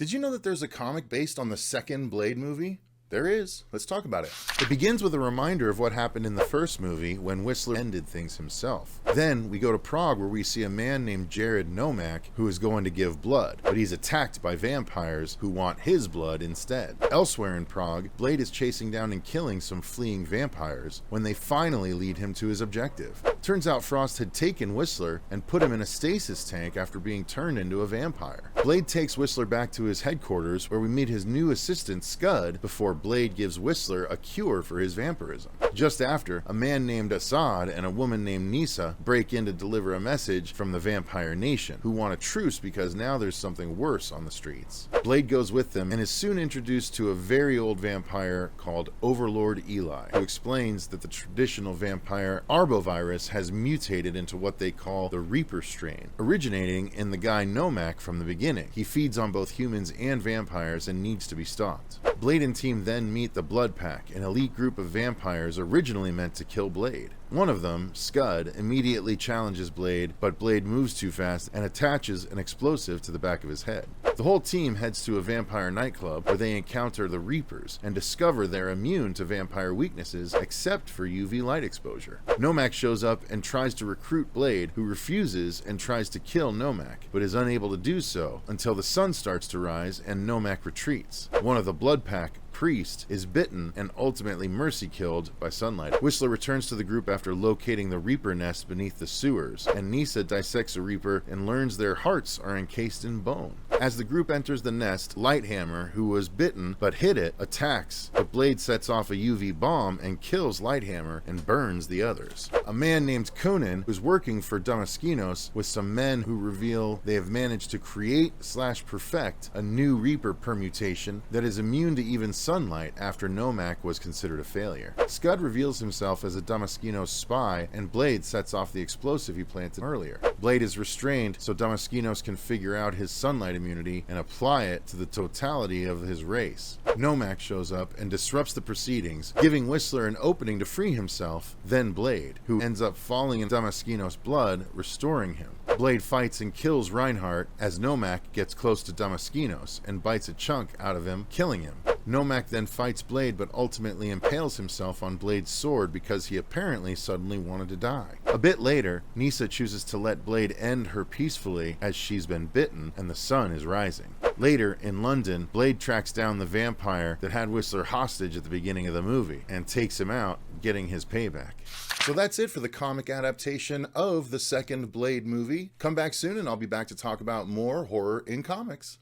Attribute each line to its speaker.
Speaker 1: Did you know that there's a comic based on the second Blade movie? There is. Let's talk about it. It begins with a reminder of what happened in the first movie when Whistler ended things himself. Then we go to Prague where we see a man named Jared Nomak who is going to give blood, but he's attacked by vampires who want his blood instead. Elsewhere in Prague, Blade is chasing down and killing some fleeing vampires when they finally lead him to his objective. Turns out Frost had taken Whistler and put him in a stasis tank after being turned into a vampire. Blade takes Whistler back to his headquarters where we meet his new assistant Scud before Blade gives Whistler a cure for his vampirism. Just after, a man named Assad and a woman named Nisa break in to deliver a message from the Vampire Nation, who want a truce because now there's something worse on the streets. Blade goes with them and is soon introduced to a very old vampire called Overlord Eli, who explains that the traditional vampire arbovirus has mutated into what they call the Reaper strain, originating in the guy Nomak from the beginning. He feeds on both humans and vampires and needs to be stopped. Blade and team then meet the Blood Pack, an elite group of vampires originally meant to kill Blade. One of them, Scud, immediately challenges Blade, but Blade moves too fast and attaches an explosive to the back of his head. The whole team heads to a vampire nightclub where they encounter the Reapers and discover they're immune to vampire weaknesses except for UV light exposure. Nomak shows up and tries to recruit Blade, who refuses and tries to kill Nomak, but is unable to do so until the sun starts to rise and Nomak retreats. One of the Blood Pack, Priest, is bitten and ultimately mercy killed by sunlight. Whistler returns to the group after locating the Reaper nest beneath the sewers, and Nisa dissects a Reaper and learns their hearts are encased in bone. As the group enters the nest, Lighthammer, who was bitten but hit it, attacks, but Blade sets off a UV bomb and kills Lighthammer and burns the others. A man named Conan, who's working for Damaskinos with some men who reveal they have managed to create/perfect a new Reaper permutation that is immune to even sunlight after Nomak was considered a failure. Scud reveals himself as a Damaskinos spy, and Blade sets off the explosive he planted earlier. Blade is restrained so Damaskinos can figure out his sunlight immunity and apply it to the totality of his race. Nomak shows up and disrupts the proceedings, giving Whistler an opening to free himself, then Blade, who ends up falling in Damaskinos' blood, restoring him. Blade fights and kills Reinhardt as Nomak gets close to Damaskinos and bites a chunk out of him, killing him. Nomak then fights Blade but ultimately impales himself on Blade's sword because he apparently suddenly wanted to die. A bit later, Nisa chooses to let Blade end her peacefully as she's been bitten and the sun is rising. Later, in London, Blade tracks down the vampire that had Whistler hostage at the beginning of the movie and takes him out, getting his payback. So that's it for the comic adaptation of the second Blade movie. Come back soon and I'll be back to talk about more horror in comics.